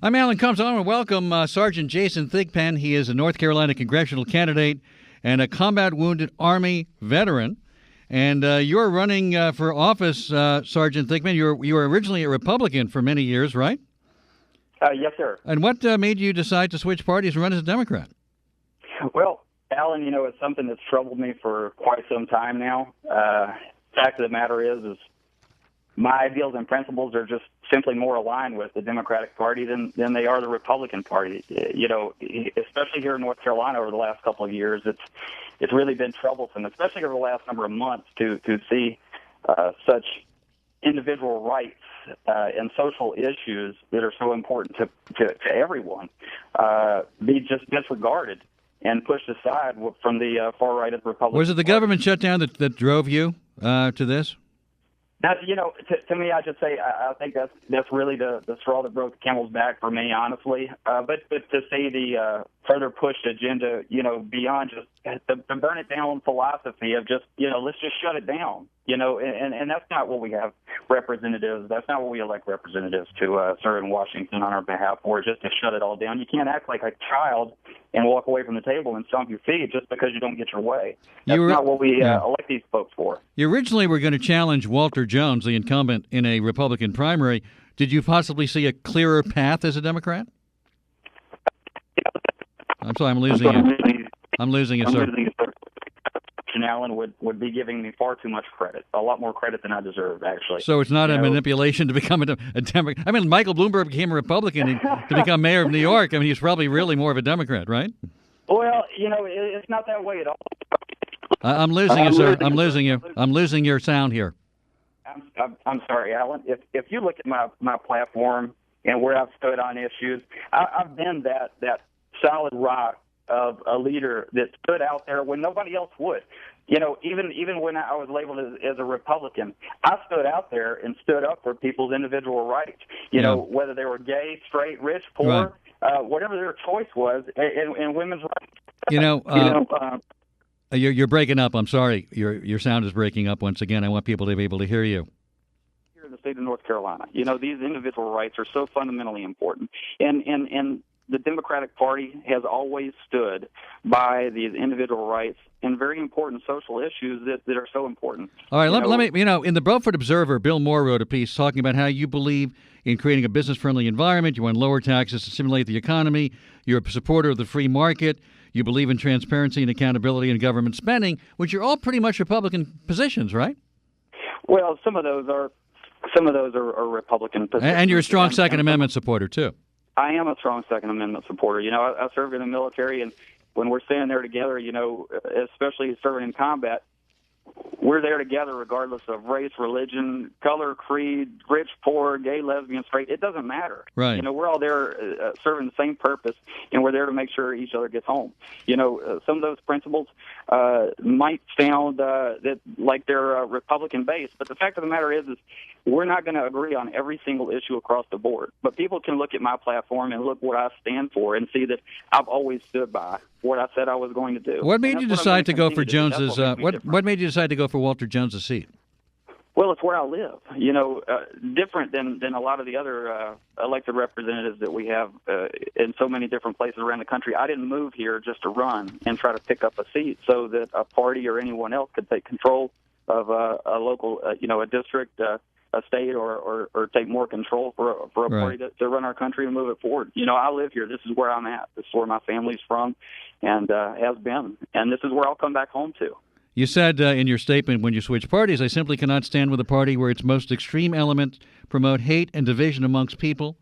I'm Alan Colmes. I want to welcome Sergeant Jason Thigpen. He is a North Carolina congressional candidate and a combat wounded Army veteran. And you're running for office, Sergeant Thigpen. You were originally a Republican for many years, right? Yes, sir. And what made you decide to switch parties and run as a Democrat? Well, Alan, it's something that's troubled me for quite some time now. Fact of the matter is my ideals and principles are just simply more aligned with the Democratic Party than they are the Republican Party. Especially here in North Carolina over the last couple of years, it's really been troublesome, especially over the last number of months, to see such individual rights and social issues that are so important to everyone be just disregarded and pushed aside from the far right of the Republican Was it the Party. government shutdown that drove you to this? Now, to me, I just say I think that's really the straw that broke the camel's back for me, honestly. But to see the further pushed agenda, beyond just the burn it down philosophy of just, let's just shut it down, and that's not what we have representatives. That's not what we elect representatives to serve in Washington on our behalf for, just to shut it all down. You can't act like a child and walk away from the table and stomp your feet just because you don't get your way. That's not what we elect these folks for. You originally were going to challenge Walter Jones, the incumbent, in a Republican primary. Did you possibly see a clearer path as a Democrat? I'm sorry, I'm losing you. I'm losing you, sir. Alan would be giving me far too much credit, a lot more credit than I deserve, actually. So it's not a manipulation to become a Democrat. I mean, Michael Bloomberg became a Republican to become mayor of New York. I mean, he's probably really more of a Democrat, right? Well, it's not that way at all. I'm losing you, sir. I'm losing you. I'm losing your sound here. I'm sorry, Alan. If you look at my platform and where I've stood on issues, I've been that solid rock of a leader that stood out there when nobody else would. Even when I was labeled as a Republican, I stood out there and stood up for people's individual rights. Whether they were gay, straight, rich, poor, whatever their choice was, and women's rights. You're breaking up. I'm sorry. Your sound is breaking up once again. I want people to be able to hear you. Here in the state of North Carolina, these individual rights are so fundamentally important, and the Democratic Party has always stood by these individual rights and very important social issues that are so important. All right, let me, in the Beaufort Observer, Bill Moore wrote a piece talking about how you believe in creating a business-friendly environment. You want lower taxes to stimulate the economy. You're a supporter of the free market. You believe in transparency and accountability in government spending, which are all pretty much Republican positions, right? Well, some of those are Republican positions. And you're a strong Second Amendment supporter, too. I am a strong Second Amendment supporter. I served in the military, and when we're standing there together, especially serving in combat, we're there together regardless of race, religion, color, creed, rich, poor, gay, lesbian, straight. It doesn't matter. Right. We're all there serving the same purpose, and we're there to make sure each other gets home. Some of those principles might sound like they're Republican-based, but the fact of the matter is we're not going to agree on every single issue across the board. But people can look at my platform and look what I stand for and see that I've always stood by what I said I was going to do. What made you decide to go for Jones's? What made you decide to go for Walter Jones's seat? Well, it's where I live. Different than a lot of the other elected representatives that we have in so many different places around the country. I didn't move here just to run and try to pick up a seat so that a party or anyone else could take control of a local, a district, a state, or take more control for a party to run our country and move it forward. I live here. This is where I'm at. This is where my family's from and has been. And this is where I'll come back home to. You said in your statement when you switch parties, I simply cannot stand with a party where its most extreme elements promote hate and division amongst people.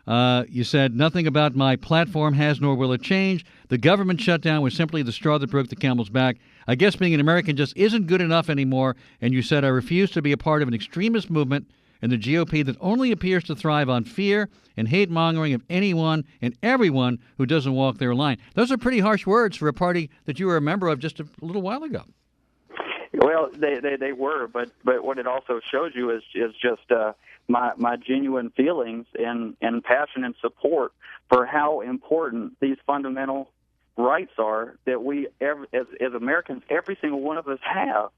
You said nothing about my platform has nor will it change. The government shutdown was simply the straw that broke the camel's back. I guess being an American just isn't good enough anymore. And you said I refuse to be a part of an extremist movement in the GOP that only appears to thrive on fear and hate-mongering of anyone and everyone who doesn't walk their line. Those are pretty harsh words for a party that you were a member of just a little while ago. Well, they were, but what it also shows you is just my genuine feelings and passion and support for how important these fundamental rights are that we, as Americans, every single one of us have.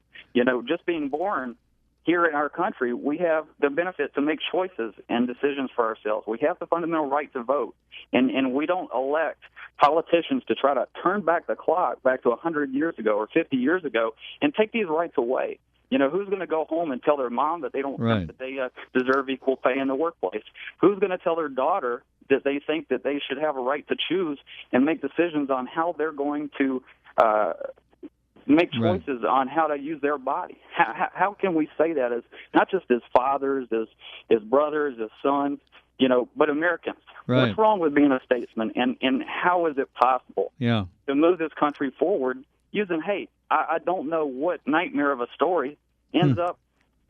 Just being born here in our country, we have the benefit to make choices and decisions for ourselves. We have the fundamental right to vote, and we don't elect politicians to try to turn back the clock back to 100 years ago or 50 years ago and take these rights away. You know, who's going to go home and tell their mom that they don't think that they deserve equal pay in the workplace? Who's going to tell their daughter that they think that they should have a right to choose and make decisions on how they're going to make choices on how to use their body? How can we say that as not just as fathers, as brothers, as sons, you know, but Americans? Right. What's wrong with being a statesman, and how is it possible to move this country forward using hate? I don't know what nightmare of a story ends up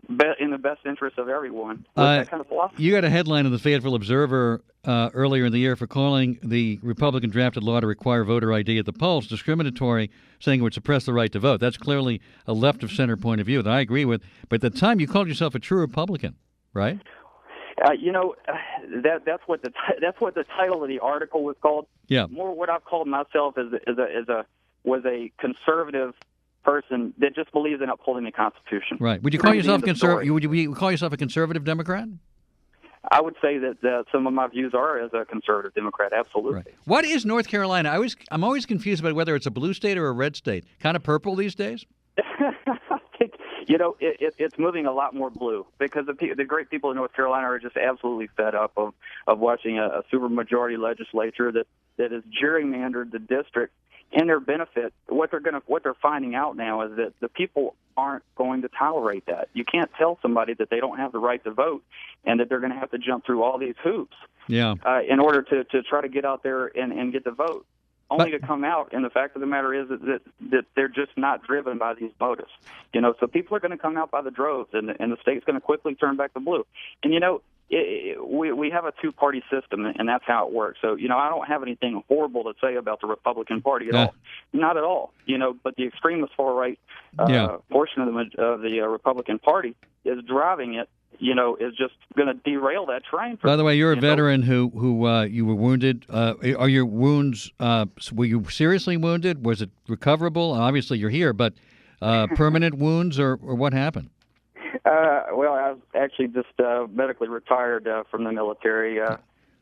in the best interest of everyone with that kind of philosophy. You got a headline in the Fayetteville Observer earlier in the year for calling the Republican drafted law to require voter ID at the polls discriminatory, saying it would suppress the right to vote. That's clearly a left-of-center point of view that I agree with. But at the time, you called yourself a true Republican, right? You know, that's what the title of the article was called. Yeah. More what I've called myself was a conservative person that just believes in upholding the Constitution. Right. Would you call yourself conservative? Would you call yourself a conservative Democrat? I would say that some of my views are as a conservative Democrat. Absolutely. Right. What is North Carolina? I'm always confused about whether it's a blue state or a red state. Kind of purple these days. You know, it's moving a lot more blue because the great people in North Carolina are just absolutely fed up of watching a supermajority legislature that has gerrymandered the district in their benefit. What they're finding out now is that the people aren't going to tolerate that. You can't tell somebody that they don't have the right to vote and that they're going to have to jump through all these hoops in order to try to get out there and get the vote. Only to come out, and the fact of the matter is that they're just not driven by these motives. You know, so people are going to come out by the droves, and the state's going to quickly turn back to blue. And, you know, we have a two-party system, and that's how it works. So, you know, I don't have anything horrible to say about the Republican Party at all. Not at all. You know, but the extremist far-right portion of the Republican Party is driving it. You know, is just going to derail that train. By the way, you're a veteran who you were wounded. Are your wounds? Were you seriously wounded? Was it recoverable? Obviously, you're here, but permanent wounds, or what happened? Well, I was actually just medically retired from the military.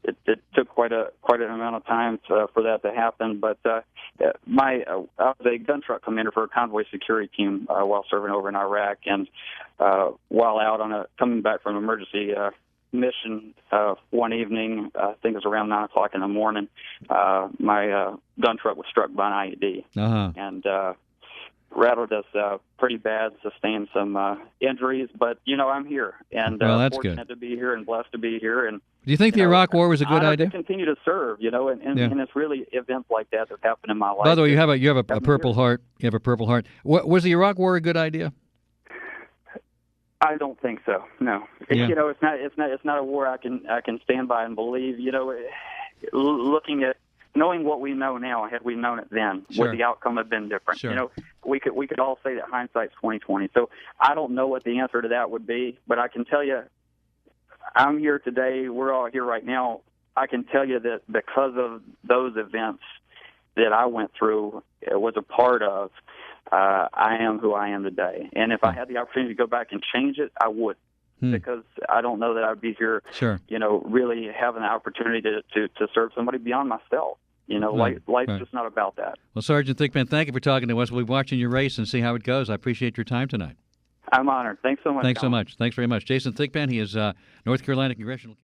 It took quite an amount of time for that to happen, but I was a gun truck commander for a convoy security team while serving over in Iraq, and while out coming back from an emergency mission one evening, I think it was around 9 o'clock in the morning, my gun truck was struck by an IED, and rattled us pretty bad, sustained some injuries, but, you know, I'm here, and that's fortunate good. to be here and blessed to be here. And do you think the Iraq War was a good idea? To continue to serve, you know, and it's really events like that happen in my life. By the way, you have a Purple Heart. You have a Purple Heart. Was the Iraq War a good idea? I don't think so. No, you know, it's not a war I can stand by and believe. You know, looking at knowing what we know now, had we known it then, would the outcome have been different? Sure. You know, we could all say that hindsight's 20/20. So I don't know what the answer to that would be, but I can tell you, I'm here today. We're all here right now. I can tell you that because of those events that I went through, was a part of, I am who I am today. And if I had the opportunity to go back and change it, I would. Because I don't know that I'd be here, you know, really having the opportunity to serve somebody beyond myself. You know, life's just not about that. Well, Sergeant Thigpen, thank you for talking to us. We'll be watching your race and see how it goes. I appreciate your time tonight. I'm honored. Thanks so much. Thanks so much. Thanks very much. Jason Thigpen, he is North Carolina congressional.